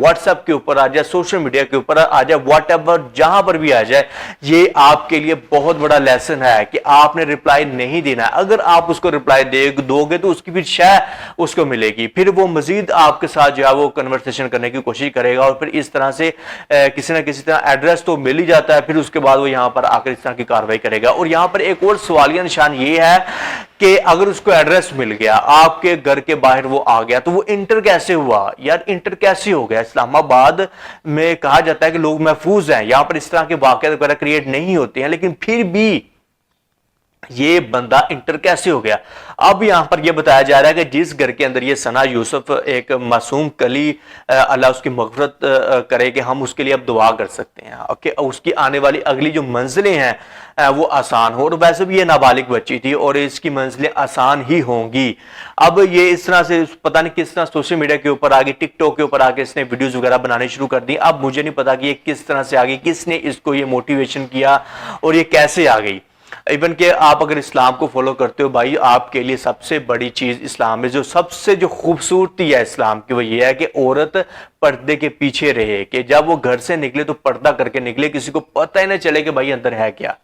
WhatsApp के ऊपर आ जाए, सोशल मीडिया के ऊपर आ जाए, व्हाटएवर जहां पर भी आ जाए, ये आपके लिए बहुत बड़ा लेसन है कि आपने रिप्लाई नहीं देना है। अगर आप उसको रिप्लाई दोगे तो उसकी फिर शायद उसको मिलेगी, फिर वो मजीद आपके साथ जो है वो कन्वर्सेशन करने की कोशिश करेगा, और फिर इस तरह से किसी ना किसी तरह एड्रेस तो मिल ही जाता है, फिर उसके बाद वो यहां पर आकर इस तरह की कार्रवाई करेगा। और यहां पर एक और सवालिया निशान ये है कि अगर उसको एड्रेस मिल गया, आपके घर के बाहर वो आ गया, तो वो इंटर कैसे हुआ यार, इंटर कैसे हो गया? इस्लामाबाद में कहा जाता है कि लोग महफूज हैं, यहां पर इस तरह के वाकयात वगैरह क्रिएट नहीं होते हैं, लेकिन फिर भी ये बंदा इंटर कैसे हो गया? अब यहां पर यह बताया जा रहा है कि जिस घर के अंदर ये सना यूसुफ एक मासूम कली, अल्लाह उसकी मग़फ़िरत करे, कि हम उसके लिए अब दुआ कर सकते हैं कि उसकी आने वाली अगली जो मंजिलें हैं वो आसान हो। और वैसे भी ये नाबालिग बच्ची थी और इसकी मंजिलें आसान ही होंगी। अब ये इस तरह से पता नहीं किस तरह सोशल मीडिया के ऊपर आ गई, टिकटॉक के ऊपर आके इसने वीडियोस वगैरह बनाने शुरू कर दी। अब मुझे नहीं पता कि ये किस तरह से आ गई, किसने इसको ये मोटिवेशन किया और ये कैसे आ गई। इवन के आप अगर इस्लाम को फॉलो करते हो भाई, आपके लिए सबसे बड़ी चीज इस्लाम में जो सबसे जो खूबसूरती है इस्लाम की, वो ये है कि औरत पर्दे के पीछे रहे, कि जब वो घर से निकले तो पर्दा करके निकले, किसी को पता ही ना चले कि भाई अंदर है क्या।